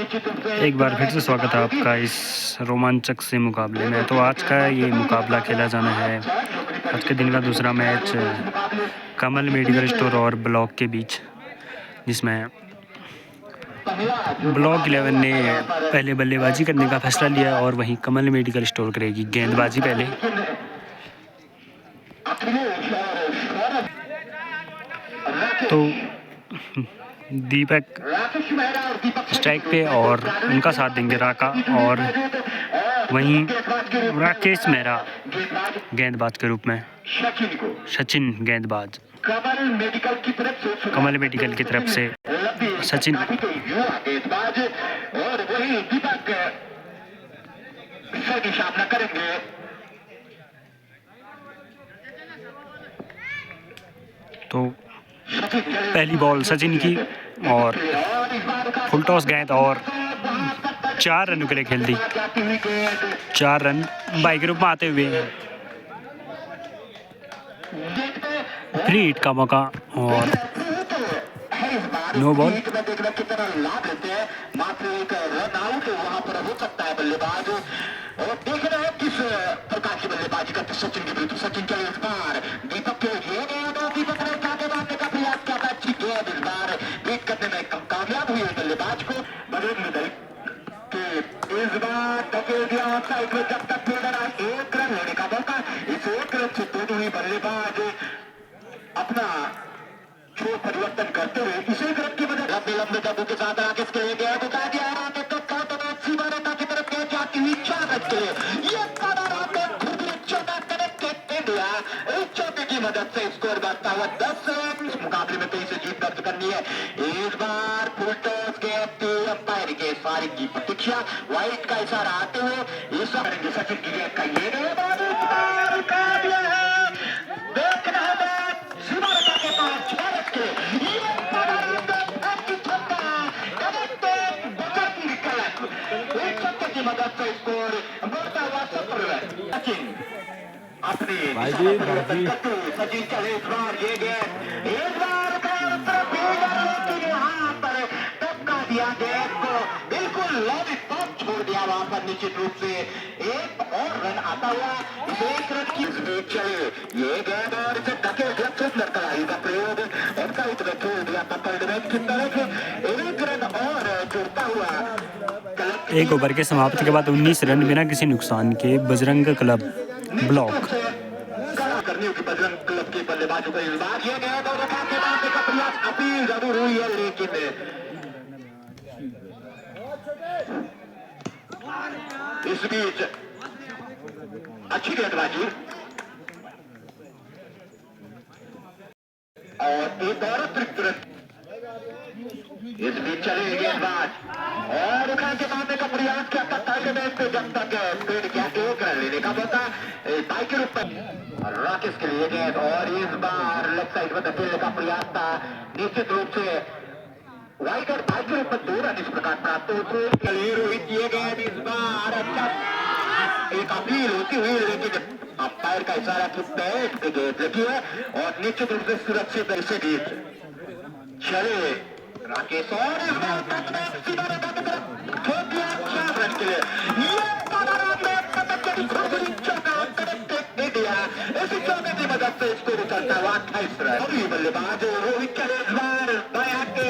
एक बार फिर से स्वागत है आपका इस रोमांचक से मुकाबले में। तो आज का ये मुकाबला खेला जाना है, आज के दिन का दूसरा मैच कमल मेडिकल स्टोर और ब्लॉक के बीच, जिसमें ब्लॉक 11 ने पहले बल्लेबाजी करने का फैसला लिया और वहीं कमल मेडिकल स्टोर करेगी गेंदबाजी पहले। तो दीपक स्ट्राइक पे और उनका साथ देंगे राका, और वहीं राकेश मेहरा गेंदबाज के रूप में, सचिन गेंदबाज कमल मेडिकल की तरफ से सचिन। तो पहली बॉल सचिन की और फुल टॉस गेंद और 4 रनों के लिए खेल दी। 4 रन बाई के रूप में आते हुए फ्री हिट का मौका और नो बॉल। और देख रहे हैं किस प्रकार की बल्लेबाजी करते सचिन के विरुद्ध। सचिन के इस बार दीपक के दीपक ने काटे मारने का प्रयास किया था, अच्छी गेंद इस बार बीट करने में कामयाब हुई बल्लेबाज को। बदल के इस बार धकेल दिया साइड में, जब तक एक रन लेने का मौका। इस एक रन से दोनों ही बल्लेबाज अपना छोर परिवर्तन करते हुए इस एक रन की वजह लंबे लंबे दबों के साथ राकेश के लिए गेंद उठा दिया। सीमा की तरफ गेंद जाती हुई 4 रन के लिए ये चौके की मदद से स्कोर बढ़ता हुआ 10 रन। इस मुकाबले में 23 से जीत दर्ज करनी है। इस बार फुल टॉस गेंद अंपायर के फारिग की प्रतीक्षा, वाइट का इशारा आते हुए इस करेंगे सचिन की गेंद का ये देखना है सीमा रेखा के पास 6 रन के की मदद से स्कोर बढ़ता हुआ 17 रन। सचिन अपनी सचिन चले इस बार ये गेंद इस बार यहाँ पर टपका दिया गेंद को, बिल्कुल लॉलीपॉप छोड़ दिया वहां पर। निश्चित रूप से एक और रन आता हुआ इस एक रन की स्पीड चले ये गेंद और इसे धकेल दिया। सुंदर कलाई का प्रयोग और काउंट में छोड़ दिया पकड़ की तरफ। एक रन और जुड़ता हुआ एक ओवर के समाप्ति के बाद 19 रन बिना किसी नुकसान के बजरंग क्लब ब्लॉक करने की बजरंग क्लब के बल्लेबाजों को इस बार ये गेंद और उठा के मारने का प्रयास अपील जरूर हुई है, लेकिन इस बीच अच्छी गेंदबाजी और एक और अतिरिक्त रन। इस बीच चले गेंदबाज और उठा के मारने का प्रयास किया था टाइगर पे, जब तक स्पीड किया एक रन लेने का मौका बाई के रूप में राकेश के लिए गेंद और इस बार लेफ्ट साइड में धकेलने का प्रयास था। निश्चित रूप से वाइड और बाई के रूप में 2 रन इस प्रकार प्राप्त होते। रोहित ये गेंद इस बार अच्छा एक अपील होती हुई, लेकिन अंपायर का इशारा की बैट पे गेंद लगी है और निश्चित रूप से सुरक्षित से जीत चले राकेश और इस बार रन के लिए इसी चौके की मदद से स्कोर उतरता हुआ 28 रन। अभी बल्लेबाज रोहित के इस बार दया के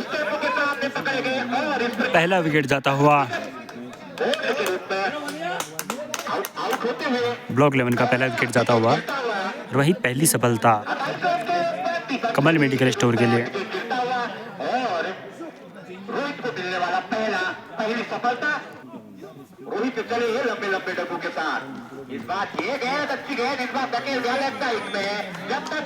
स्टेपों के सामने पकड़े गए और इस पहला विकेट जाता हुआ के रूप में आउट होते हुए ब्लॉक 11 का पहला विकेट जाता हुआ, और वही पहली सफलता कमल मेडिकल स्टोर के लिए। और रोहित को मिलने वाला पहली सफलता। रोहित चले ये लंबे लंबे डब्बों के साथ। इस बार ये गेंद अच्छी गेंद इस बार धकेल दिया लेफ्ट साइड में, जब तक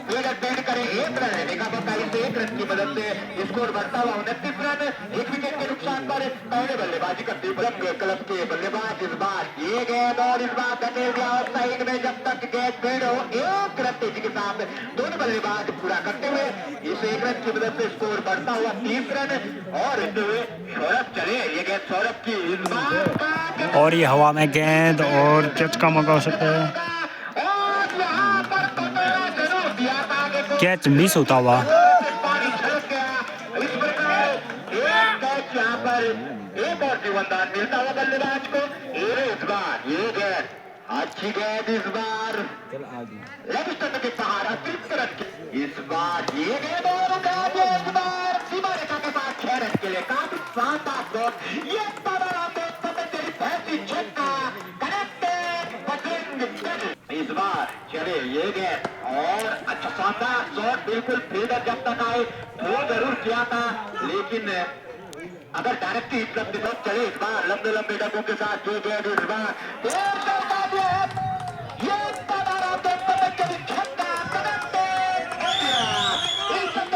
फील्डर बैट करे एक रन लेने का मौका। इस एक रन की मदद से स्कोर बढ़ता हुआ 29 रन। एक विकेट के नुकसान पर पहले बल्लेबाजी करते हुए क्लब के बल्लेबाज इस बार ये गेंद और इस बार धकेल दिया ऑफ साइड में, जब तक गेंद फील्ड हो एक रन तेजी के साथ दोनों बल्लेबाज पूरा करते हुए इस एक रन की मदद से स्कोर बढ़ता हुआ 30 रन। और सौरभ चले ये गेंद सौरभ की इस बार और ये हवा में गेंद और कैच का मौका हो सकता है। कैच मिस होता हुआ बार ये गेंद अच्छी गेंद इस बार लेग स्टंप के सहारा अतिरिक्त रन इस बार ये गेंद और इस बार सीमा रेखा के साथ 6 रन के लिए काफी शानदार शॉट ये बड़ा तेरी फैंसी छक्का कनेक्टेड बटन इस बार चले ये गेंद और अच्छा शानदार शॉट बिल्कुल फील्डर जब तक आए थ्रो जरूर किया था लेकिन अगर डायरेक्ट हिट लगती तो चले इस बार लंबे लंबे डगों के साथ जो गेंद इस बार ये छक्का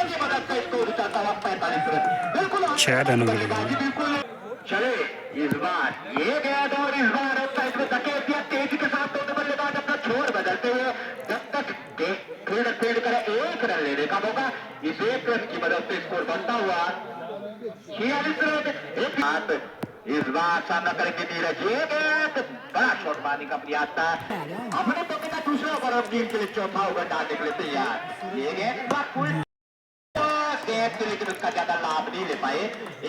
की मदद से इसको उछालता हुआ 45 रन बिल्कुल 6 रनों के लिए बिल्कुल चले इस बार ये गेंद और इस बार साइड में धकेल दिया तेजी के साथ दोनों बल्लेबाज अपना छोर बदलते हुए जब तक फील्ड करे 1 रन लेने का मौका इस 1 रन की मदद से स्कोर बढ़ता हुआ 46 रन इस बार सामना करेंगे नीरज ये गेंद बड़ा शॉट मारने का प्रयास था अपने पक्के का दूसरा ओवर और टीम के लिए चौथा ओवर डालने के लिए तैयार ये गेंद लेकिन उसका ज्यादा लाभ नहीं ले पाए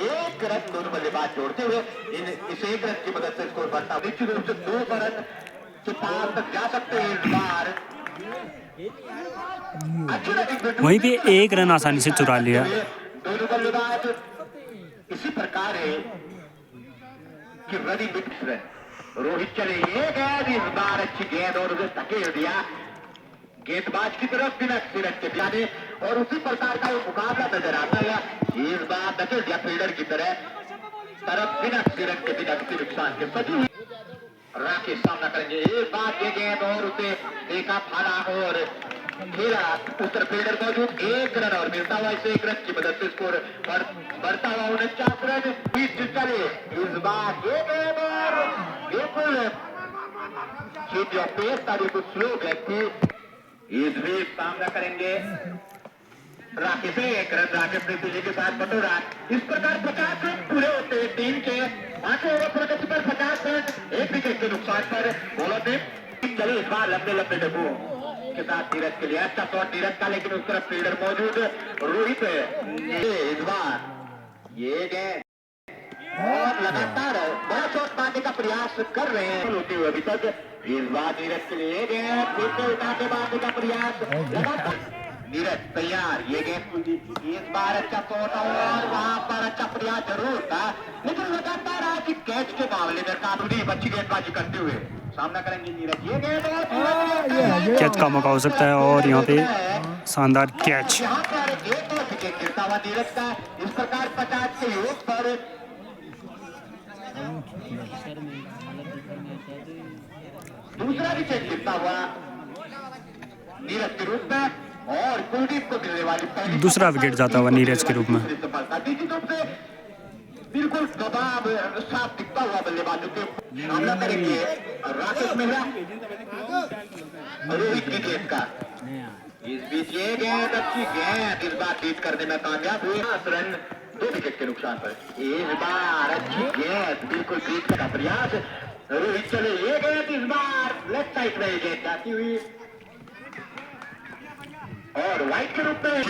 1 रन दोनों बल्लेबाज जोड़ते हुए इस 1 रन की मदद से स्कोर बढ़ता निश्चित रूप से 2 रन के पार तक जा सकते हैं इस बार वहीं पे 1 रन आसानी से चुरा लिया दोनों बल्लेबाज इसी प्रकार है कि रनिंग मिक्स रन रोहित चले ये गेंद इस बार अच्छी गेंद और उसे धकेल दिया गेंदबाज की तरफ बिना सिरन के जाने और उसी प्रकार का वो मुकाबला नजर आता है इस बार धकेल दिया फील्डर की तरफ बिना सिरन के बिना किसी नुकसान के सजी राकेश सामना करेंगे इस बार ये गेंद और उसे देखा फाड़ा और खेला उत्तर फील्डर मौजूद 1 रन और मिलता हुआ इस 1 रन की मदद से स्कोर बढ़ता हुआ 49 रन बीच चले इस बार ये गेंद और बिल्कुल पेस था बिल्कुल स्लो गेंद थी इस बीच सामना करेंगे राकेश 1 रन राकेश ने तुझे के साथ बटोरा इस प्रकार 50 रन पूरे होते हैं टीम के 5 ओवर प्रगति पर 50 रन 1 विकेट के नुकसान पर बॉलर ने चले इस बार लंबे लंबे डब्बू के साथ नीरज के लिए अच्छा शॉट नीरज का लेकिन उस तरफ फील्डर मौजूद रोहित इस बार ये गेंद और लगातार बड़ा शॉट मारने का प्रयास कर रहे हैं होते हुए अभी तक इस बार नीरज के लिए गेंद फिर से उठा के मारने का प्रयास लगातार नीरज तैयार ये गेंद इस बार अच्छा शॉट और वहां पर अच्छा प्रयास जरूर था लेकिन लगातार आज कैच के मामले में कानूनी अच्छी गेंदबाजी करते हुए सामना करेंगे नीरज ये गेंद कैच का मौका हो सकता है और यहाँ पे शानदार कैच यहाँ पर एक और विकेट गिरता हुआ नीरज का इस प्रकार 50 के योग पर दूसरा विकेट गिरता हुआ नीरज के रूप में और कुलदीप को मिलने वाली दूसरा विकेट जाता हुआ नीरज के रूप में बिल्कुल दबाव साफ दिखता हुआ बल्लेबाजों के सामना करेंगे राकेश मेहरा रोहित की गेंद का इस बीच ये गेंद अच्छी गेंद इस बार बीट करने में कामयाब हुए 5 रन 2 विकेट के नुकसान पर इस बार अच्छी गेंद बिल्कुल बीट का प्रयास रोहित चले ये गेंद इस बार लेफ्ट साइड में गेंद जाती हुई और वाइट के रूप में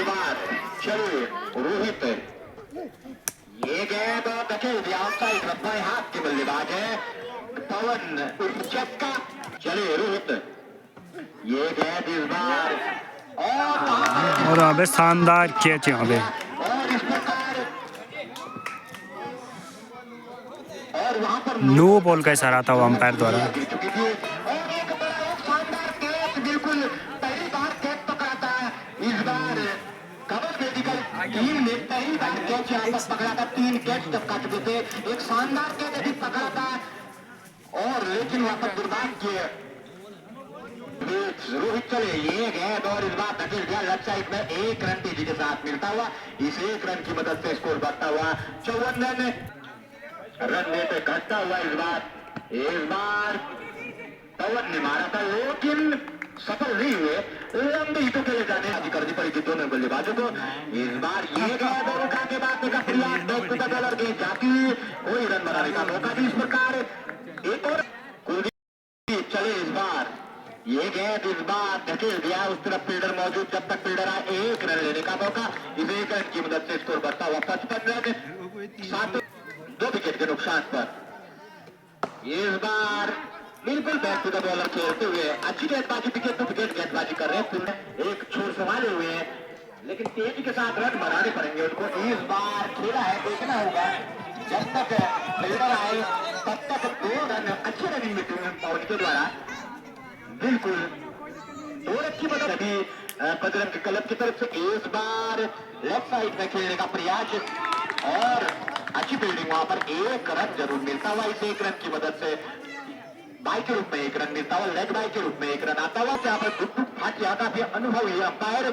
चले रोहित ये गेंद धकेल दिया आउटसाइड बाएं हाथ के बल्लेबाज है पवन उर्फ चक्का चले रोहित ये गेंद इस बार और यहाँ पे शानदार कैच यहाँ पे और इस प्रकार और वहां पर नो बॉल का इशारा था अंपायर द्वारा और एक बड़ा शानदार कैच बिल्कुल पहली बार कैच पकड़ा था इस बार कवर मेडिकल टीम ने पहली बार कैच यहाँ पर पकड़ा था 3 कैच तक का चुके थे एक शानदार कैच भी पकड़ा था और लेकिन वहां पर दुर्भाग्य रोहित चले ये गेंद और इस बार धकेल दिया लेफ्ट साइड में 1 रन तेजी के साथ मिलता हुआ इस 1 रन की मदद से स्कोर बढ़ता हुआ 54 रन देते घटता हुआ इस बार पवन ने मारा था लेकिन सफल नहीं हुए लंबे हिटों के लिए जाने आदि करनी पड़ी थी दोनों बल्लेबाजों को इस बार ये गेंद और उठा के बाद का प्रयास बैक टू द बॉलर गेंद जाती कोई रन बनाने का मौका नहीं इस प्रकार एक और कुलदीप चले इस बार ये गेंद इस बार धकेल दिया उस तरफ फील्डर मौजूद जब तक फील्डर आए 1 रन लेने का मौका इस 1 रन की मदद से स्कोर बढ़ता हुआ 55 रन 7 2 विकेट के नुकसान पर इस बार बिल्कुल बैक टू द बॉलर खेलते हुए अच्छी गेंदबाजी, विकेट टू विकेट गेंदबाजी कर रहे हैं। एक छोर संभाले हुए हैं, लेकिन तेजी के साथ रन बनाने पड़ेंगे उनको। इस बार खेला है, देखना होगा जब तक फील्डर आए तब तक 2 रन अच्छे रनिंग में पवन के द्वारा बिल्कुल 2 रन की मदद अभी बजरंग क्लब की तरफ से। इस बार लेफ्ट साइड में खेलने का प्रयास और अच्छी फील्डिंग, वहां पर 1 रन जरूर मिलता हुआ। इस 1 रन की मदद से बाई के रूप में 1 रन मिलता हुआ, लेग बाई के रूप में 1 रन आता हुआ। यहाँ पर टुक टुक फाटिया का भी अनुभव हुई अंपायर।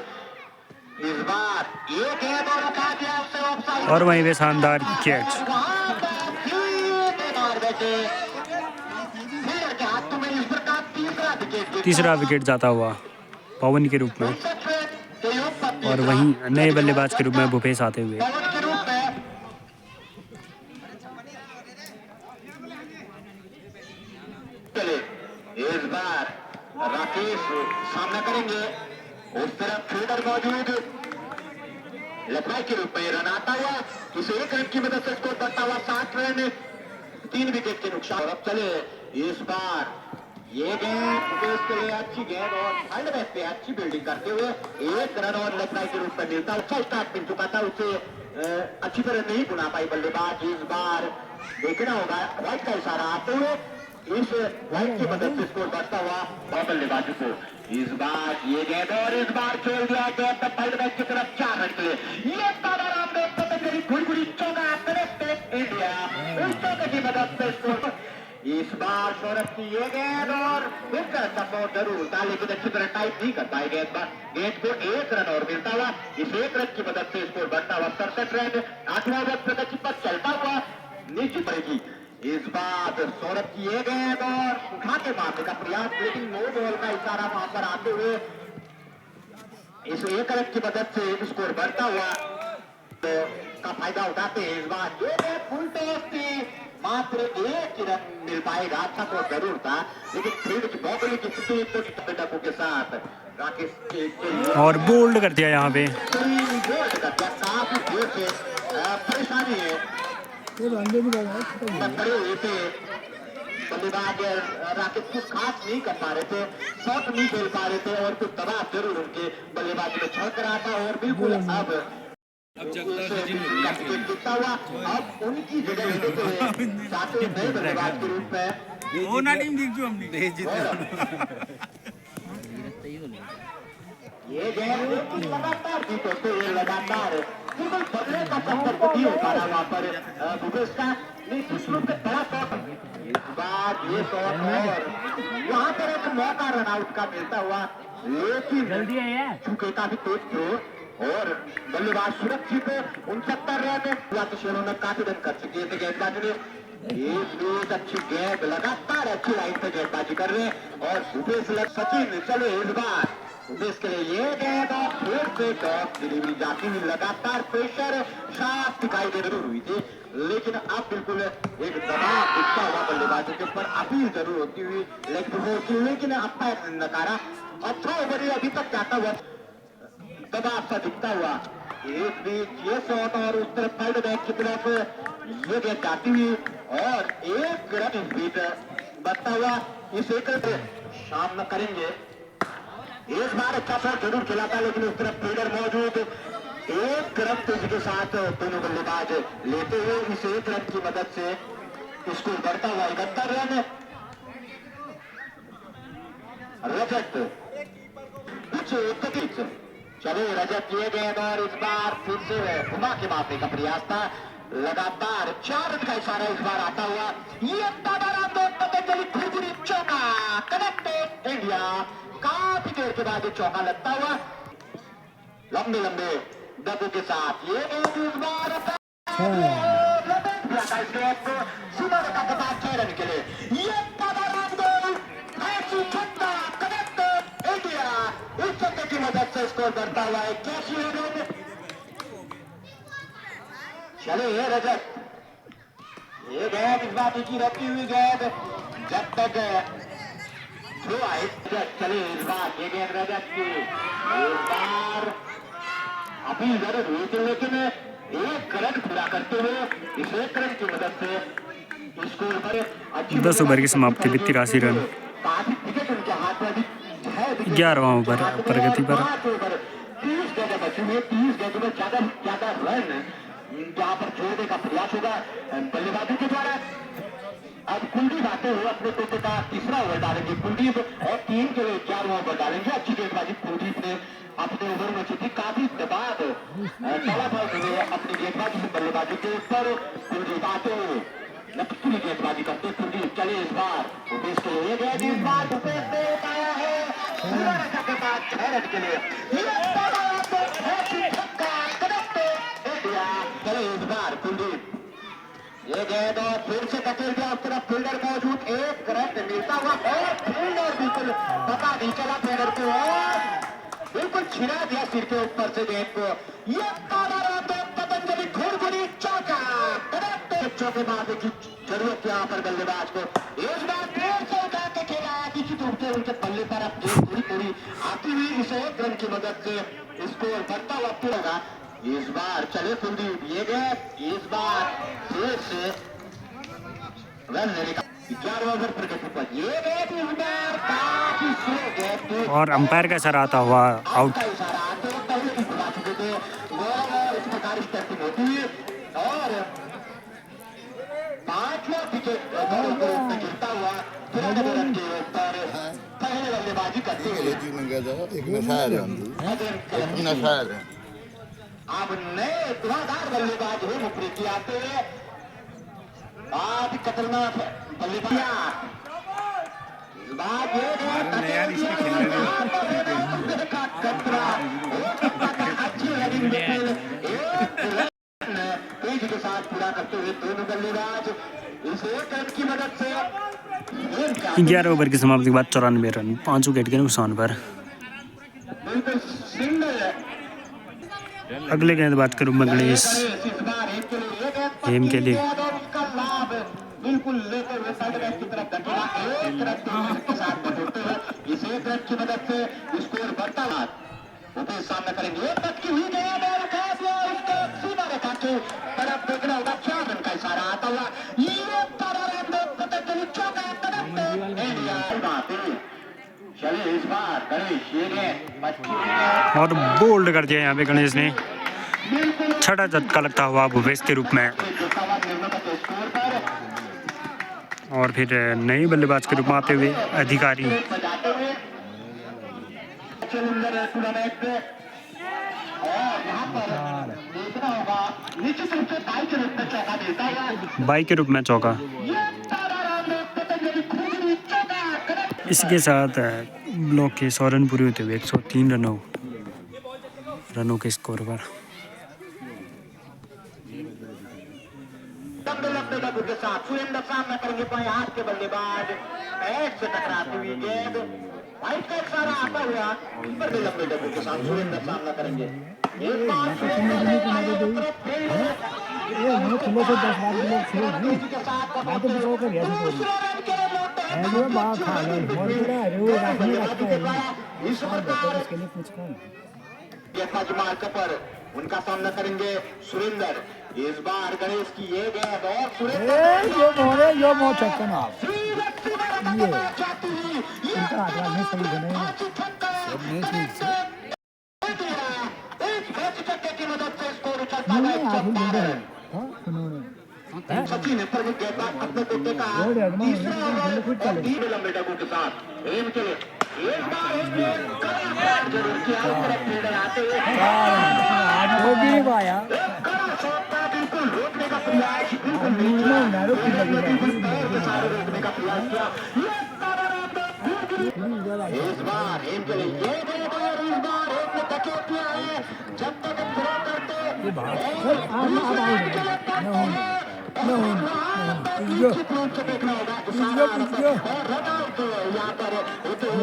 इस बार ये गेंद और उठा दिया उसे ऑफसाइड, और वहीं पे शानदार कैच। तीसरा विकेट जाता हुआ पवन के रूप में, और वहीं नए बल्लेबाज के रूप में भूपेश आते हुए। इस बार राकेश सामना करेंगे, उस तरफ फील्डर मौजूद, लखनऊ के रूप में रन आता हुआ। इसे 1 रन की मदद से स्कोर बढ़ता हुआ 7 रन, 3 विकेट के नुकसान। और अब चले इस बार ये गेंद भूपेश के लिए अच्छी गेंद और थर्ड बेस पे अच्छी फील्डिंग करते हुए 1 रन और लखनऊ के रूप में मिलता। अच्छा स्टार्ट मिल चुका था उसे, अच्छी तरह नहीं बुना पाई बल्लेबाज। इस बार देखना होगा राइट का इशारा आते हुए इस वाइट की मदद से स्कोर बढ़ता हुआ बल्लेबाजों को। इस बार ये गेंद और इस बार खेल दिया गेंद थर्ड बैट की तरफ 4 रन के लिए। ये पतंजलि गुड़गुड़ी चौका करेक्ट इंडिया, उस चौके की मदद से स्कोर। इस बार सौरभ की ये गेंद और फिर सपोर्ट जरूर था, लेकिन अच्छी तरह टाइप नहीं कर पाए गेंद को 1 रन और मिलता हुआ। इस 1 रन की मदद से स्कोर बढ़ता हुआ 67 रन। 8वां ओवर प्रगति पर चलता हुआ नीचे पड़ेगी। इस बार सौरभ की ये गेंद और उठा के मारने का प्रयास, लेकिन नो बॉल का इशारा वहां पर आते हुए इस 1 रन की मदद से स्कोर बढ़ता हुआ तो का फायदा उठाते हैं। इस बार ये गेंद फुल टॉस थी, मात्र 1 रन मिल पाएगा। अच्छा तो जरूर था, लेकिन फील्ड की बॉलिंग की स्थिति टप्पू के साथ राकेश के और बोल्ड कर दिया यहाँ पे। बोल्ड कर दिया, काफी देर से परेशानी है खड़े हुए थे बल्लेबाज। राकेश कुछ खास नहीं कर पा रहे थे, शॉट नहीं खेल पा रहे थे, और कुछ दबाव जरूर उनके बल्लेबाज में छलक रहा था। और बिल्कुल अब दिखता हुआ अब उनकी जगह लेते हुए सातवें नए बल्लेबाज के रूप में ये गेंद लगातार जीतते हुए लगातार बिल्कुल बदले का संपर्क भी हो पा रहा वहां पर भूपेश का निश्चित रूप से बड़ा शॉट। इस बार ये शॉट और वहां पर एक मौका रन आउट का मिलता हुआ, लेकिन जल्दी है चूंकि काफी तेज थ्रो और बल्लेबाज सुरक्षित 69 रन हुआ तो शेरों ने काफी रन कर चुके थे गेंदबाजी ने। एक अच्छी गेंद लगातार अच्छी लाइन पे गेंदबाजी कर रहे हैं और भूपेश सचिन चले। इस बार भूपेश के लिए ये गेंद और फिर से टॉप डिलीवरी जाती हुई, लगातार प्रेशर साफ दिखाई दे जरूर हुई थी, लेकिन अब बिल्कुल एक दबाव दिखता हुआ बल्लेबाजों के ऊपर, अपील जरूर होती हुई लेग बिफोर की, लेकिन अंपायर ने नकारा। अच्छा ओवर अभी तक जाता हुआ दबाव सा दिखता हुआ। एक बीच ये शॉट और उस तरफ थर्ड बैक की तरफ ये गेंद जाती हुई और 1 रन इस बीच बढ़ता हुआ। इस 1 रन सामना करेंगे। इस बार अच्छा शॉट जरूर खेला था, लेकिन उस तरफ फील्डर मौजूद, 1 रन तेजी के साथ दोनों बल्लेबाज लेते हुए इस 1 रन की मदद से स्कोर बढ़ता हुआ 71 रन। रजत कुछ चले रजत ये गेंद और इस बार फिर से घुमा के मारने का प्रयास था, लगातार 4 रन का इशारा इस बार आता हुआ। ये पतंजलि खुरगुरी चौका कनेक्टेड इंडिया, काफी देर के बाद चौका लगता हुआ लंबे लंबे डब्बों के साथ। ये गेंद इस बार 6 रन के लिए ये इस चक्के की मदद से स्कोर बढ़ता हुआ है 81 रन। चले रजत ये गेंद इस बार की रहती हुई गेंद जब तक थ्रो आए। चले इस बार ये गेंद रजत की, इस बार अपील जरूर हुई थी, लेकिन 1 रन पूरा करते हुए इस 1 रन की मदद से स्कोर पर अच्छी 10 ओवर की समाप्ति पे 83 रन। काफी विकेट उनके हाथ में अभी है। 11वां ओवर प्रगति पर। 30 गेंदें बची हुई, 30 गेंदों में ज्यादा ज्यादा रन यहाँ पर जोड़ने का प्रयास होगा बल्लेबाजों के द्वारा। अब कुलदीप आते हुए अपने टोटे का तीसरा ओवर डालेंगे कुलदीप, और 3 के लिए 11वां ओवर डालेंगे। अच्छी गेंदबाजी कुलदीप ने अपने ओवर में की थी, काफी दबाव डाला था उन्होंने अपनी गेंदबाजी से बल्लेबाजों के ऊपर। कुलदीप आते हुए पूरी गेंदबाजी करते कुलदीप। चले इस बार उपेश के लिए गेंद, इस बार उपेश ने उठाया है पूरा रखा के बाद 6 रन के लिए। चले इस बार कुलदीप ये गेंद और फिर से धकेल दिया उस तरफ फील्डर मौजूद, एक रन मिलता हुआ और फील्डर बिल्कुल पता नहीं चला फील्डर को और बिल्कुल छिड़ा दिया सिर के ऊपर से गेंद को। ये पतंजलि घुड़घुड़ी चौका, चौके मारने की जरूरत है यहाँ पर बल्लेबाज को। इस बार फिर से उठा के खेला किसी रूप से उनके पल्ले पर अब गेंद पूरी पूरी आती हुई इस एक रन की मदद से स्कोर बढ़ता हुआ लगा। इस बार चले कुलदीप, ये गए इस बार फिर से रन लेने का 11वां ओवर प्रगति पर, ये गए इस बार काफी स्लो गए और अंपायर का इशारा आता हुआ आउट। इशारा आते हुए पहले भी बुला चुके थे और इस प्रकार स्टैंपिंग होती है और 5वां विकेट गिरता हुआ तिरानवे रन के ऊपर पहले बल्लेबाजी करते हुए अब नए धुआंधार बल्लेबाज हुए मुखरी की आते हुए आज खतरनाक बल्लेबाज तेजी के साथ पूरा करते हुए दोनों बल्लेबाज इस एक रन की मदद से 11 ओवर की समाप्ति के बाद 94 रन 5 विकेट के नुकसान पर। बिल्कुल सिंगल। अगले गेंदबाज के रूप में गणेश हेम के लिए बिल्कुल लेते हुए साइड बैक की तरफ धकेला, एक रन के साथ बटोरते हुए इस एक रन की मदद से स्कोर बढ़ता हुआ उपेश सामना करेंगे। एक टच की हुई गेंद और उठा दिया उसको सीधा रेखा के तरफ देखना होगा। 4 रन का इशारा आता हुआ ये पतंजलि चौका चले इस बार गणेश ये गेंद और बोल्ड कर दिया यहाँ पे गणेश ने। छठा झटका लगता हुआ भूपेश के रूप में और फिर नई बल्लेबाज के रूप में आते हुए अधिकारी। बाई के रूप में चौका। इसके साथ ब्लॉक के 100 रन पूरे होते हुए 103 रनों के स्कोर पर। लंबे डब्बू के साथ सुरेंद्र सामना करेंगे बाएं हाथ के बल्लेबाज, बैट से टकराती हुई गेंद वाइट का इशारा आता हुआ पर भी लंबे डब्बू के साथ सुरेंद्र सामना करेंगे। एक बार पर उनका सामना करेंगे सुरेंद्र। इस बार गणेश की ये गेंद और सुरेंद्र की मदद से स्कोर उछलता है। सचिन प्रमुख गेंदबाज अपने कोटे का तीसरा लंबे डब्बू के साथ एम के एक बार जरूर किया आते हुए बिल्कुल रोकने का प्रयास रोकने का प्रयास किया। इस बार एम के लिए ये इस बार एक ने धकेल दिया है। जब तक थ्रो करते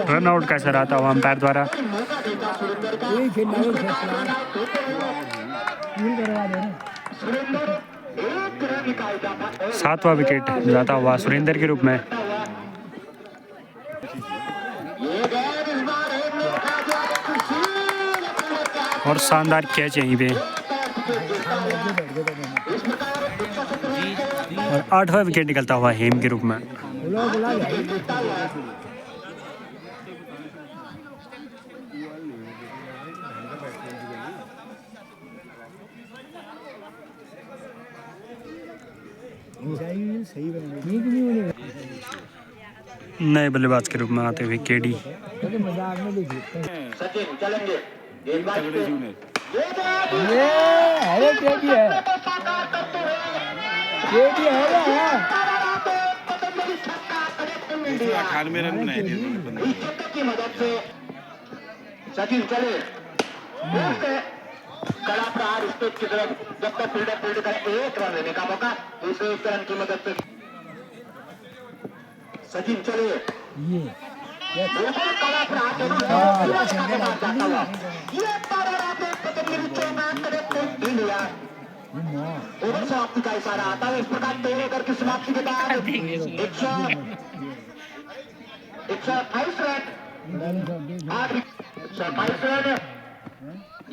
रन आउट का इशारा आता हुआ अंपायर द्वारा। सातवां विकेट जाता हुआ सुरेंद्र के रूप में और शानदार कैच यहीं पे और 8वां विकेट निकलता हुआ हेम के रूप में। नए बल्लेबाज के रूप में आते हुए केडी। सचिन चलेंगे गेंदबाज पे अठानवे रन बनाए थे इस चक्कर की मदद से सचिन चले कड़ा प्रहार स्टेट की तरफ जब तक फील्डर फील्ड करे 1 रन लेने का मौका दूसरे 1 रन की मदद से सचिन चले बिल्कुल कड़ा प्रहार जाता हुआ ये इंडिया ओवर समाप्ति का इशारा आता है। इस प्रकार 13 ओवर की समाप्ति के बाद 128 रन 128 रन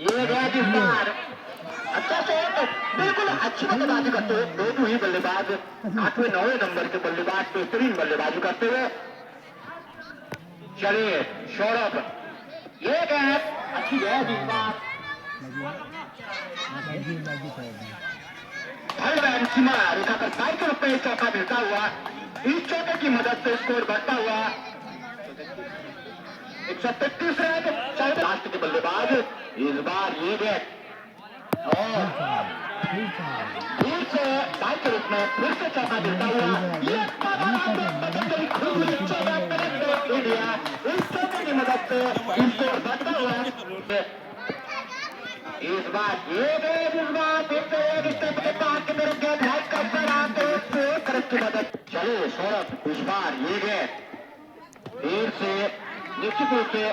ये गया जिस बार अच्छा से बिल्कुल अच्छी बल्लेबाजी करते हुए दोनों ही बल्लेबाज 8वें 9वें नंबर के बल्लेबाज बेहतरीन बल्लेबाजी करते हुए चलिए सौरभ ये गया अच्छी गया जिस बार सीमा रेखा पर साइकिल पे चौका मिलता हुआ इस चौके की मदद से स्कोर बढ़ता हुआ 133 रन लास्ट के बल्लेबाज इस बार ये गए और फिर से बाई के रूप में फिर से चौका मिलता हुआ ये इंडिया इस चौके की मदद से स्कोर बढ़ता हुआ इस बार ये गए इस बार फिर से एक स्टेप के बाद के मेरे गेंद हाइट का पर आते हुए करत की मदद चलो सौरभ इस बार ये गए फिर से निश्चित रूप से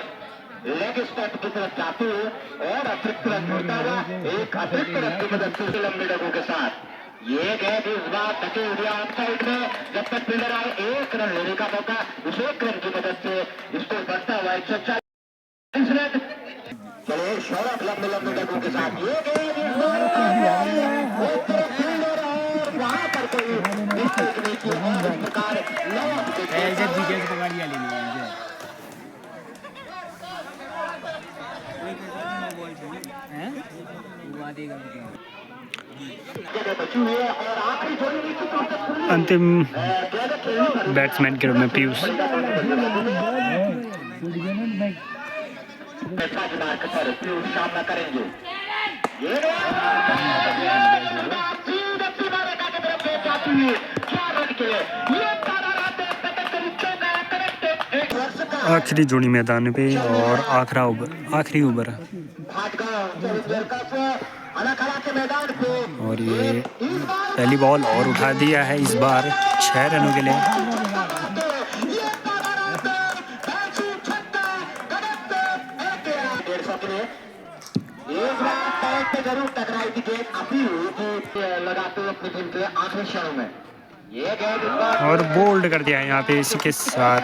लेग स्टेप की तरफ जाते हुए और अतिरिक्त रन होता हुआ एक अतिरिक्त रन की मदद से लंबे डगों के साथ ये गए इस बार टके हुए ऑफ साइड में जब तक फील्डर आए 1 रन लेने का मौका उस 1 रन की मदद से स्कोर बढ़ता हुआ 140 रन चलो सौरभ लंबे लंबे डगों के साथ ये गए फील्डर और वहां पर कोई मिस्टेक नहीं की और इस प्रकार बची हुई है और आखिरी जोड़ी निश्चित रूप से अंतिम बैट्समैन के रूप में पीयूष। सामना करेंगे ये आखिरी जोड़ी मैदान पे और आखिरी ओवर और ये पहली बॉल और उठा दिया है इस बार 6 रनों के लिए। जरूर टकराई थी गेंद अपील हुई थी लगाते हुए अपनी टीम के आखिरी क्षणों में ये गेंद और बोल्ड कर दिया है यहाँ पे। इसी के साथ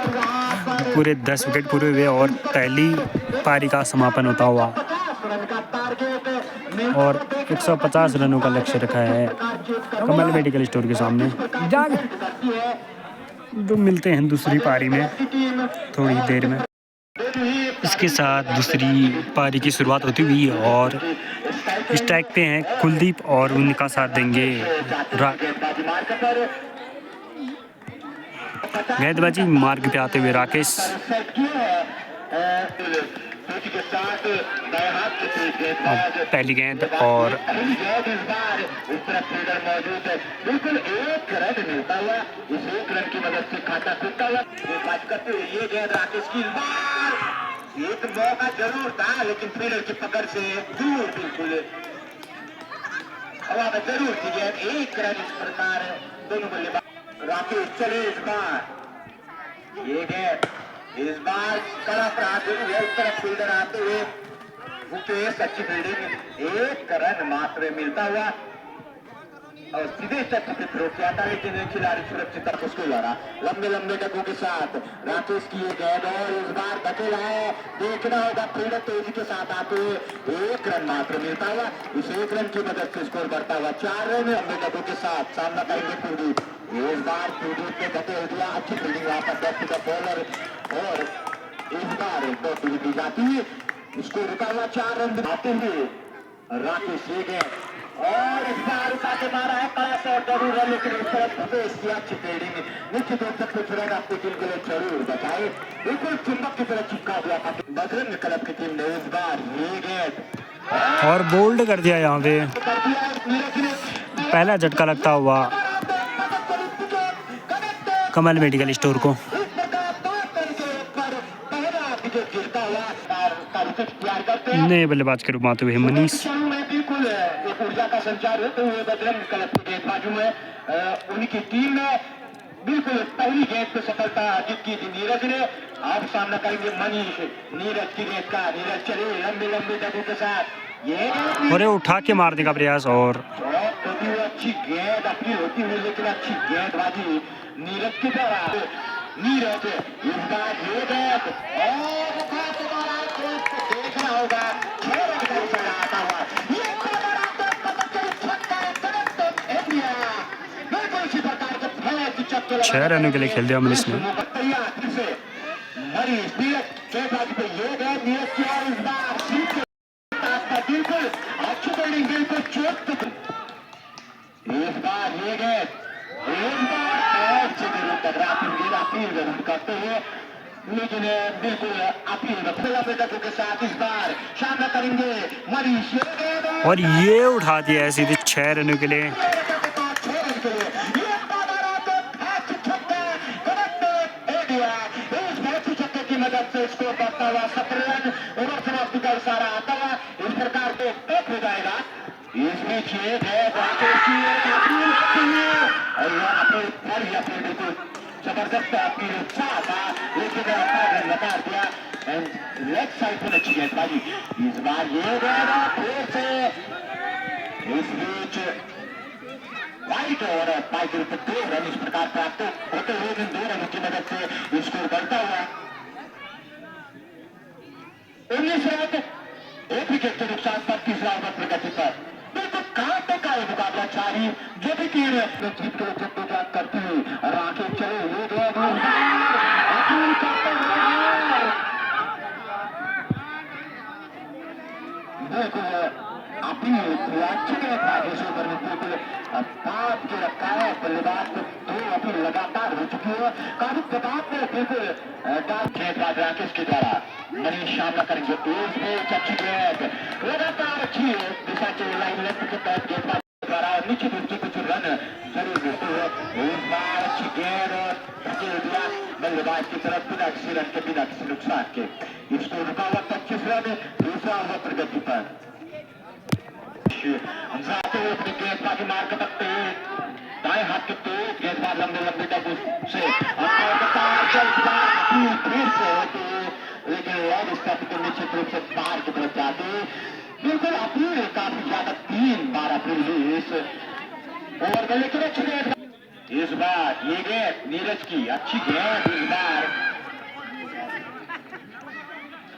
पूरे 10 विकेट पूरे हुए और पहली पारी का समापन होता हुआ और 150 रनों का लक्ष्य रखा है कमल मेडिकल स्टोर के सामने। तो मिलते हैं दूसरी पारी में थोड़ी देर में। इसके साथ दूसरी पारी की शुरुआत होती हुई और स्ट्राइक पे हैं कुलदीप और उनका साथ देंगे गेंदबाजी मार्ग पे आते हुए राकेश। पहली गेंद और बिल्कुल 1 रन मिलता हुआ इस 1 रन की मदद से खाता खुलता हुआ करते हुए ये गेंद राकेश की एक मौका जरूर था लेकिन फील्डर की पकड़ से दूर बिल्कुल हवा में जरूर थी गेंद 1 रन इस प्रकार दोनों बल्लेबाज राकेश चले इस बार ये गेंद इस बार तरफ आते हुए उस तरफ फील्डर आते हुए मुकेश अच्छी फील्डिंग 1 रन मात्र मिलता हुआ और सीधे टच पे थ्रो किया था, लेकिन खिलाड़ी सुरक्षित तक उसको लड़ा। लंबे लंबे डगों के साथ राकेश की ये गेंद और इस बार धकेला है। देखना होगा फील्डर तेजी के साथ आते हुए 1 रन मात्र मिलता हुआ। इस 1 रन की मदद से स्कोर बढ़ता हुआ 4 रन लंबे डगों के साथ सामना करेंगे कुलदीप। इस बार कुलदीप ने धकेल दिया, अच्छी फील्डिंग वहां पर बैक टू द बॉलर और इस बार दो दी जाती है। उसको रुका हुआ 4 रन आते हुए राकेश ये गेंद और इस बार उठा के मारा है, बड़ा शॉट जरूर है, लेकिन इस तरफ प्रवेश किया अच्छी फील्डिंग। निश्चित रूप से कुछ रन अपनी टीम के लिए जरूर बचाए, बिल्कुल चुंबक की तरह चिपका दिया था बजरंग क्लब की टीम ने। इस बार ये गेंद और बोल्ड कर दिया यहाँ पे, कर दिया नीरज ने। पहला झटका लगता हुआ कमल मेडिकल स्टोर को। इस प्रकार 2 रन के ऊपर पहला विकेट गिरता हुआ का विकेट तैयार करते हैं। नए बल्लेबाज के रूप में आते हुए मनीष। शुरू में बिल्कुल एक ऊर्जा का संचार होते हुए बजरंग क्लब के गेंदबाजों में उनकी टीम ने बिल्कुल पहली गेंद पे सफलता अर्जित की थी नीरज ने। अब सामना करेंगे मनीष। नीरज की गेंद का, नीरज चले लंबे लंबे डगों के साथ, ये और ये उठा के मारने का प्रयास और अच्छी गेंद अपील होती हुई, लेकिन अच्छी गेंदबाजी नीरज की द्वारा। नीरज इस बार ये गेंद और उठा के मारा, देखना होगा 6 रन का इशारा आता हुआ। ये कॉर्नर आता है, पतंजलि छक्का कनेक्ट इंडिया। बिल्कुल इसी प्रकार के फैले की चक्के 6 रनों के लिए खेल दिया मनीष ने। तैयार फिर से मनीष नीरज गेंदबाजी पे ये गेंद नीरज की और इस बार सीट के बिल्कुल अच्छी बॉलिंग, बिल्कुल चोट पे। इस बार ये गेंद इस बार पैर से जरूर टकरा गेंद अपील जरूर करते हुए, लेकिन बिल्कुल अपील खुला बेटकों के साथ इस बार सामना करेंगे मनीष। ये गेंद और ये उठा दिया है सीधे 6 रनों के लिए। की मदद से स्कोर बढ़ता हुआ 17 रन। ओवर समाप्ति का इशारा आता हुआ इस प्रकार से टैक हो जाएगा। इसमें 6 है बिल्कुल जबरदस्त अपील उत्साह था, लेकिन नकार दिया। लेग साइड पर अच्छी गेंदबाजी इस बार ये गया फिर से। इस बीच वाइट और बाई के ऊपर 2 रन इस प्रकार प्राप्त होते हुए इन 2 रनों की मदद से स्कोर बढ़ता हुआ 19 रन। 1 विकेट के नुकसान पर तीसरा ओवर प्रगति पर बिल्कुल कांटे का ये मुकाबला जारी। जो भी टीम जीत के जद्दोजहद करती हुई राकेश चले ये बिल्कुल अपील अच्छे बागेश्वर पर बिल्कुल बात के रखा है। बल्लेबाज को 2 अपील लगातार हो चुकी है, काफी दबाव में बिल्कुल गेंदबाज राकेश के द्वारा मनीष सामना करेंगे। अच्छी गेंद लगातार अच्छी दिशा के लाइन लेफ्ट के तहत गेंदबाज द्वारा निश्चित रूप से कुछ रन जरूर मिलते हुए इस बार अच्छी गेंद और धकेल दिया बल्लेबाज की तरफ बिना किसी रन के, बिना किसी नुकसान के। इसको रुका हुआ 25 रन दूसरा ओवर प्रगति पर जाते हुए अपनी गेंदबाजी मार कर सकते हैं। दाएं हाथ के तेज गेंदबाज लंबे लंबे डगों से फिर से होते हुए, लेकिन लेग स्टंप को निश्चित रूप से बाहर की तरफ जाते हुए बिल्कुल अपील काफी ज्यादा 3 बार अपील हुई इस ओवर में, लेकिन अच्छी गेंद इस बार ये गेंद नीरज की अच्छी गेंद इस बार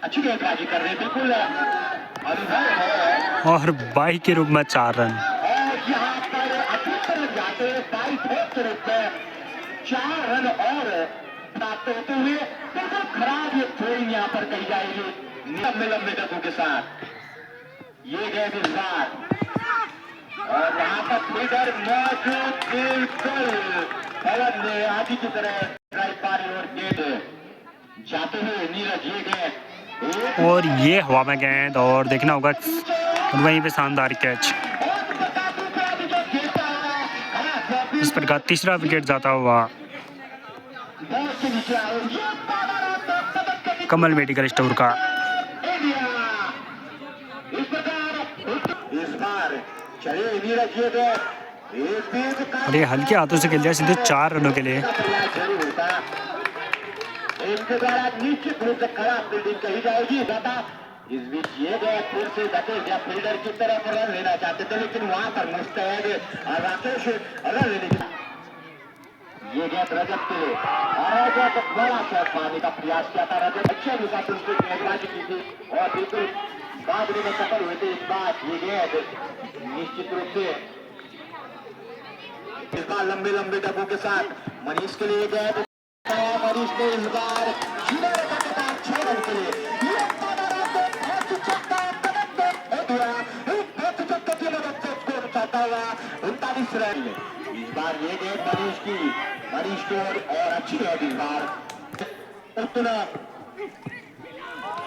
अच्छी गेंदबाजी कर रहे बिल्कुल अनुभव है। और 22 के रूप में 4 रन। और यहाँ पर अपनी तरफ जाते 22 के रूप में 4 रन और प्राप्त होते हुए बिल्कुल खराब ये थ्रोइंग यहाँ पर कही जाएगी लंबे लंबे डगों के साथ। ये गेंद इस बार और यहाँ पर फील्डर मौजूद बिल्कुल पवन ने आदि की तरह ड्राइव पारी और गेंद जाते हुए नीरज ये गेंद और ये हवा में गेंद और देखना होगा वहीं पे शानदार कैच। इस प्रकार तीसरा विकेट जाता हुआ कमल मेडिकल स्टोर का। और ये हल्के हाथों से खेल दिया सीधे 4 रनों के लिए। इनके द्वारा निश्चित रूप से खराब फील्डिंग कही जाएगी। ज्यादा इस बीच ये गए फिर से धकेल दिया फील्डर की तरफ रन लेना चाहते थे, लेकिन वहां पर मुस्तैद राकेश रन लेने की ये गेंद रजत के लिए रजत बड़ा शॉट मारने का प्रयास किया था। रजत अच्छे अनुसार उसकी गेंदबाजी की थी और बिल्कुल बादली में सफल हुए थे। इस बार ये गेंद निश्चित रूप से इस बार लंबे लंबे डब्बों के साथ मनीष के लिए गेंद मनीष ने इस बार 6 रन के लिए उनतालीस रन। इस बार ये गेंद मनीष की मनीष को और अच्छी गेंद इस बार उतना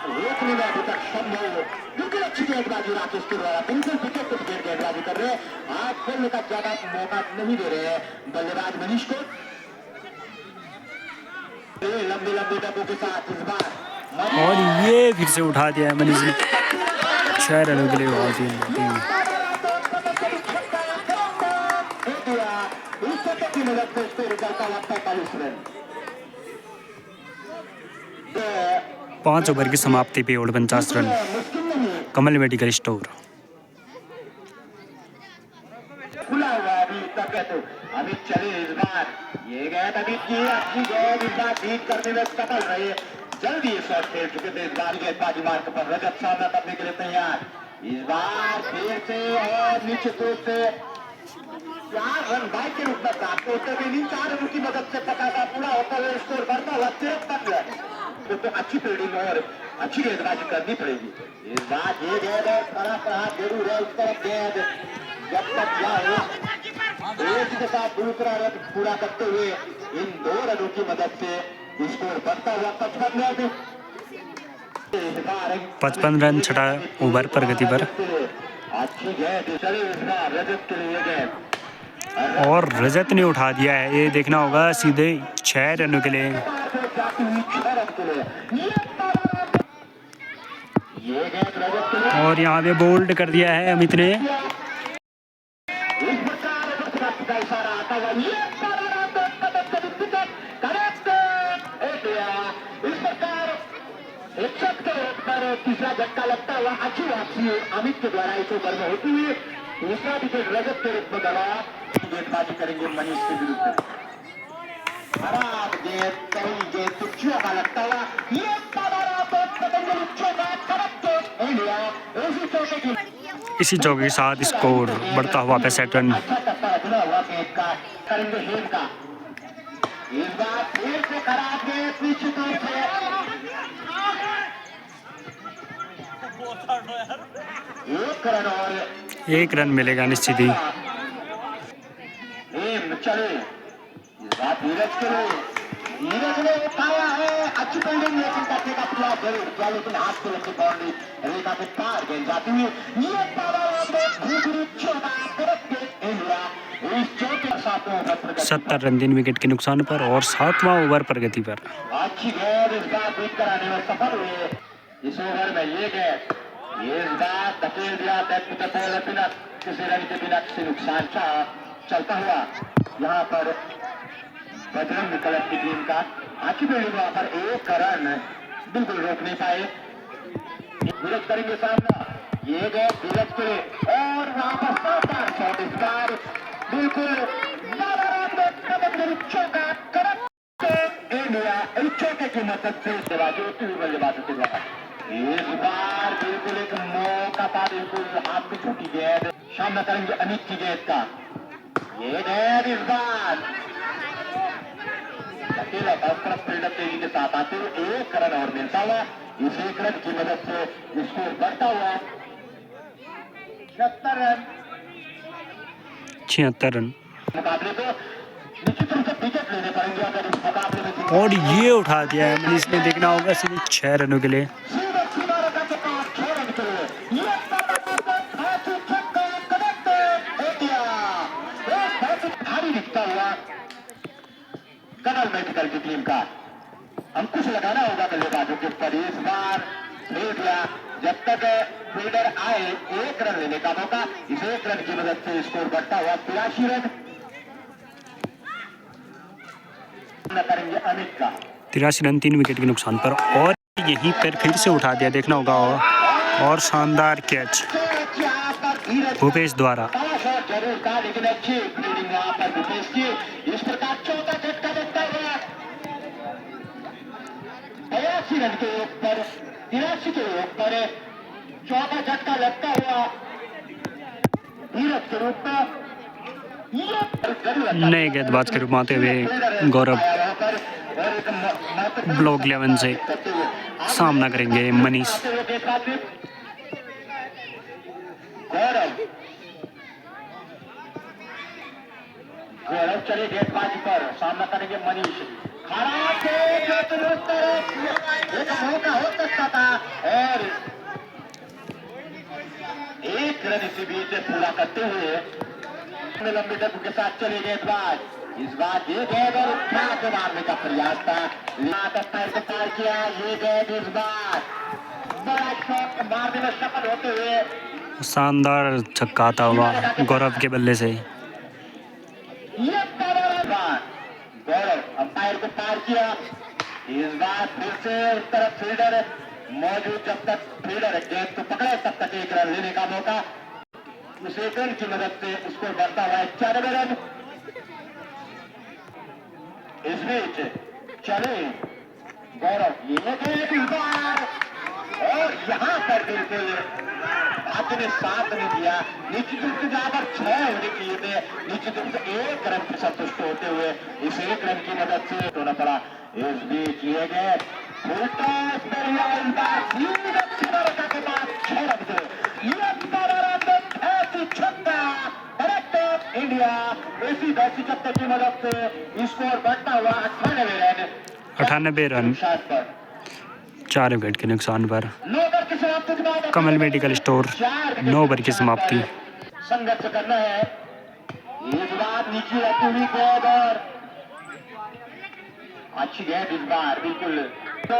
रोकने में अभी तक संभव बिल्कुल अच्छी गेंदबाजी राकेश के द्वारा बिल्कुल विकेट पर गेंदबाजी कर रहे हैं। आज खेलने का ज्यादा मौका नहीं दे रहे हैं बल्लेबाज मनीष को। लंबे लंबे डब्बों के साथ इस बार और ये फिर से उठा दिया है मनीष ने 6 रनों के लिए बहुत ही की मदद से इसको निकलता हुआ 45 रन। 5 ओवर की समाप्ति पे 49 रन। कमल मेडिकल स्टोर खुला हुआ अभी तक है तो अभी चले इस बार ये गेंद अभी की अच्छी गेंद इस बार बीट करने में सफल रहे। जल्दी ये शॉट खेल चुके थे। इस बार गेंदबाजी मार्ग पर रजत सामना करने के लिए तैयार। इस बार फिर से और निश्चित रूप से 4 रन बाइक के रूप में प्राप्त होते हुए इन 4 रनों की मदद से पका का पूरा होता हुआ स्कोर बढ़ता हुआ 53 रन। तो अच्छी फील्डिंग और अच्छी गेंदबाजी करनी पड़ेगी। इस बार ये गेंद है खड़ा प्रहार जरूर है उस तरफ गेंद जब तक जाए एक के साथ दूसरा रन पूरा करते हुए इन 2 रनों की मदद से स्कोर बढ़ता हुआ 55 रन 6 ओवर प्रगति पर। अच्छी गेंद चले इस बार रजत के लिए गेंद और रजत ने उठा दिया है। ये देखना होगा सीधे 6 रनों के लिए। और यहाँ पे बोल्ड कर दिया है अमित ने। तीसरा झटका लगता हुआ अच्छी वापसी अमित के द्वारा इस ओवर में होती हुई दूसरा विकेट रजत के रूप में दबा गेंदबाजी करेंगे मनीष के विरुद्ध। खराब गेंद कहीं गेंद तुच्छियों का लगता हुआ ये इसी चौके के साथ स्कोर बढ़ता हुआ 65 रन। करेंगे हेम का इस बार फिर से खराब गेंद निश्चित रूप से 1 रन और 1 रन मिलेगा निश्चित ही। चले इस बार धीरज के लिए नीरज ने उठाया है अच्छी फील्डिंग लेकिन करने का प्रयास जरूर किया लेकिन हाथ से लगी बाउंड्री रेखा के पार गेंद जाती हुई नीरज पावर 70 रन 3 विकेट के नुकसान पर और 7वां ओवर प्रगति पर। अच्छी गेंद इस बार बीट कराने में सफल हुए। इस ओवर में ये गेंद इस बार धकेल दिया बिना किसी रन के बिना किसी नुकसान का चलता हुआ यहाँ पर बजरंग क्लब की टीम का अच्छी फील्डिंग वहां पर 1 रन बिल्कुल रोक नहीं पाए। धीरज करेंगे सामना ये गए धीरज के और वहां पर शानदार शॉट इस बार बिल्कुल चौका इंडिया चौके की मदद से बल्लेबाजों के द्वारा इस बार बिल्कुल एक मौका था बिल्कुल हाथ में छूटी गेंद सामना करेंगे अमित की गेंद का ये गेंद इस बार अकेला तरफ फील्डर तेजी के साथ आते हुए 1 रन और मिलता हुआ इस 1 रन की मदद से स्कोर बढ़ता हुआ 76 रन। मुकाबले को निश्चित रूप से विकेट लेने पड़ेंगे अगर इस मुकाबले में और ये उठा दिया है मनीष ने। देखना होगा सिर्फ 6 रनों के लिए। कमल मेडिकल की टीम का अंकुश लगाना होगा बल्लेबाजों के ऊपर। इस बार ले दिया जब तक फील्डर आए 1 रन लेने का मौका। इस 1 रन की मदद से स्कोर बढ़ता हुआ 83 रन करेंगे अमित का 83 रन 3 विकेट के नुकसान पर। और यहीं पर फिर से उठा दिया। देखना होगा और शानदार कैच यहाँ पर धीरज भूपेश द्वारा। शॉट जरूर था, लेकिन अच्छी फील्डिंग वहाँ पर भूपेश की। इस प्रकार चौथा झटका लगता हुआ 82 रन के ऊपर 83 के ऊपर चौथा झटका लगता हुआ धीरज के रूप में नए गेंदबाज के रूप में आते हुए गौरव ब्लॉक 11 से सामना करेंगे मनीष। गौरव चले गेंदबाजी पर, सामना करेंगे मनीष। खड़ा एक मौका हो सकता था और एक रन इसी बीच पूरा करते हुए लंबे डब्बू के साथ चले गेंदबाज। इस बार ये गेंद और उठा के मारने का प्रयास था, पैर को पार किया। ये गेंद इस बार बड़ा शॉट मारने में सफल होते हुए शानदार छक्का आता हुआ गौरव के बल्ले से। ये गौरव अंपायर को पार किया। इस बार फिर से उस तरफ फील्डर मौजूद, जब तक फील्डर गेंद को पकड़े तब तक एक रन लेने का मौका। उस एक रन की मदद से स्कोर बढ़ता हुआ 94 रन। इस बीच चले गौरव, ये गेंद बार और यहाँ पर बिल्कुल भाग्य ने साथ नहीं दिया। निश्चित रूप से जहाँ पर 6 होने चाहिए थे, निश्चित रूप से एक रन से संतुष्ट होते हुए इस एक रन की मदद से होना पड़ा। इस बीच ये गए इंडिया इसी 10 छक्के की मदद से स्कोर बढ़ता हुआ 98 रन 4 विकेट के नुकसान पर कमल मेडिकल स्टोर 9 ओवर की समाप्ति। संघर्ष करना है इस बार, नीचे रखी हुई गेंद और अच्छी गेंद इस बार बिल्कुल। तो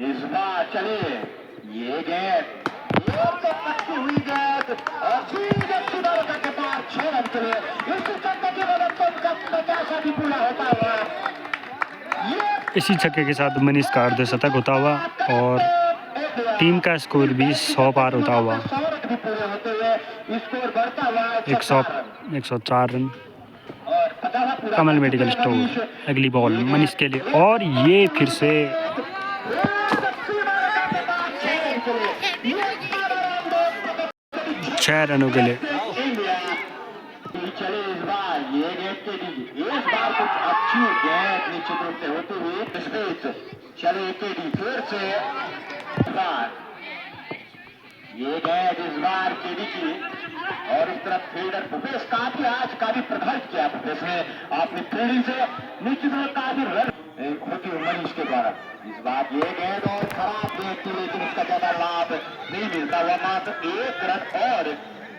इस बार चले ये गेंद तो पक्की हुई गेंद और सीधे के बाद 6 रन के लिए इस छक्के की मदद से उनका 50 भी पूरा होता हुआ। इसी छक्के के साथ मनीष का अर्धशतक होता हुआ और टीम का स्कोर भी 100 पार होता हुआ। 104 रन। कमल मेडिकल स्टोर अगली बॉल मनीष के लिए और ये फिर से 6 रनों के लिए। चले इस बार ये गेंद के डी, इस बार कुछ अच्छी गेंद निश्चित रूप से होती हुई इस बीच चले के डी फिर से ये गेंद इस बार केडी की और इस तरफ फील्डर भूपेश काफी आज काफी प्रभावित किया भूपेश ने अपनी फील्डिंग से, निश्चित रूप काफी रन होती हुई मनीष के द्वारा। इस बार ये गेंद और खराब गेंद थी, लेकिन इसका ज्यादा लाभ नहीं मिलता हुआ, मात्र एक रन और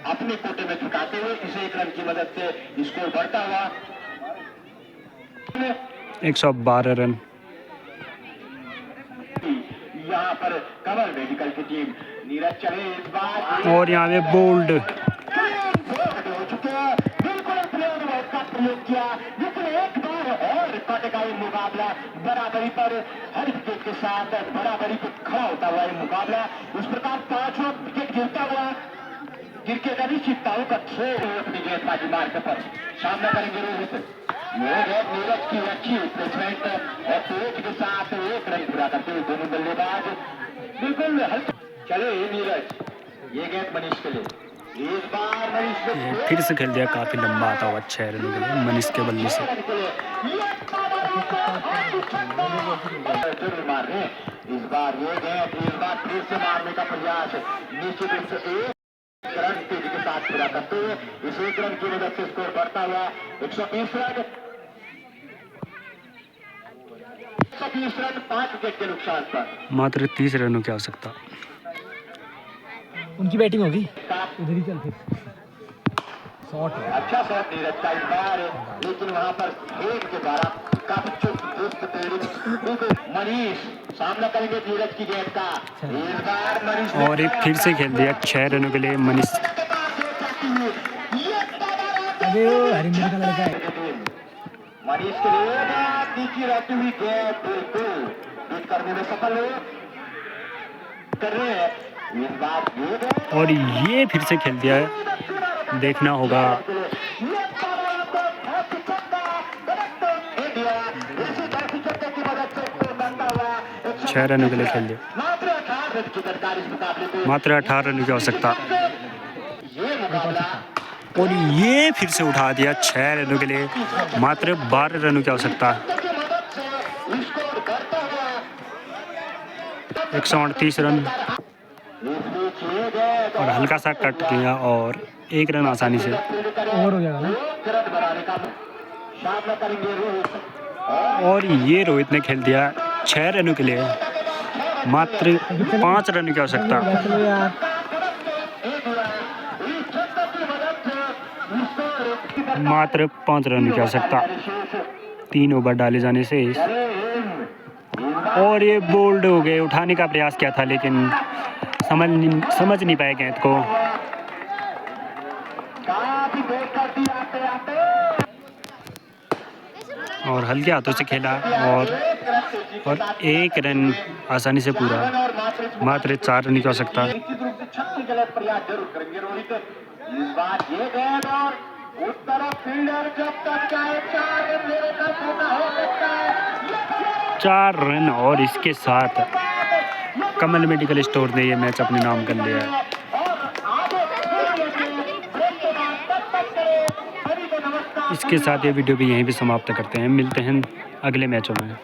अपने कोटे में चुकाते हुए इस एक रन की मदद से स्कोर बढ़ता हुआ 112 रन। यहाँ पर कमल मेडिकल की टीम नीरज चले इस बार और यहाँ पे बोल्ड हो चुके हैं, बिल्कुल का प्रयोग किया, लेकिन एक बार और कटेगा ये मुकाबला बराबरी पर। हर विकेट के साथ बराबरी पे खड़ा होता हुआ ये मुकाबला। इस प्रकार 5वां विकेट गिरता हुआ क्रिकेट अनिश्चितताओं का खेल अपनी गेंदबाजी मार्ग पर सामना करेंगे रोहित। ये गेंद नीरज की अच्छी प्लेसमेंट और तेज के साथ एक रन पूरा करते हुए दोनों बल्लेबाज बिल्कुल हल्के चले। नीरज ये गेंद मनीष के लिए, इस बार मनीष ने फिर से खेल दिया काफी लंबा आता हुआ 6 रनों के लिए मनीष के बल्ले से। जरूर मारने इस बार ये गेंद, इस बार फिर से मारने का प्रयास निश्चित रूप से एक रन तेजी के साथ पूरा करते हुए इस एक रन की मदद से स्कोर बढ़ता हुआ 120 रन। 120 रन 5 विकेट के नुकसान पर मात्र 30 रनों की आवश्यकता। उनकी बैटिंग होगी उधर ही चल फिर शॉट है। अच्छा शॉट नीरज का इस बार, लेकिन वहां पर खेल के द्वारा काफी चुस्त बिल्कुल मनीष सामना करेंगे नीरज की गेंद का। इस बार मनीष और एक फिर से खेल दिया 6 रनों के लिए मनीष। अबे वो हरिंदर का लड़का है। मनीष के लिए नीचे रहती हुई गेंद बिल्कुल बीट करने में सफल हो कर रहे हैं। इस बार ये गेंद और ये फिर से खेल दिया है, देखना होगा। ये पावर तो बहुत चक्का करेक्ट इंडिया इसी काफी चक्के की मदद से स्कोर बनता हुआ 6 रनों के लिए खेल दिया, मात्र 18 रन की दरकार इस मुकाबले को मात्र 18 रनों की आवश्यकता। ये मुकाबला और ये फिर से उठा दिया 6 रनों के लिए, मात्र 12 रनों की आवश्यकता। की मदद से स्कोर करता हुआ 138 रन इस बीच ये गेंद और हल्का सा कट किया और 1 रन आसानी से। ओवर हो जाएगा ना। एक रन बनाने का सामना करेंगे रोहित और ये रोहित ने खेल दिया 6 रनों के लिए, मात्र 5 रनों की आवश्यकता। चलो यार, मात्र 5 रनों की आवश्यकता 3 ओवर डाले जाने से। और ये बोल्ड हो गए, उठाने का प्रयास किया था लेकिन समझ नहीं पाए गेंद को। काफी देर कर दी आते आते और हल्के हाथों से खेला और 1 रन आसानी से पूरा, मात्र 4 रन की आवश्यकता। निश्चित रूप से 36 गलत प्रयास जरूर करेंगे रोहित। इस बार ये गेंद और उस तरफ फील्डर जब तक चाहे 4 रन मेरे का मौका हो सकता है। 4 रन और इसके साथ कमल मेडिकल स्टोर ने ये मैच अपने नाम कर लिया है। इसके साथ ये वीडियो भी यहीं पे समाप्त करते हैं, मिलते हैं अगले मैचों में।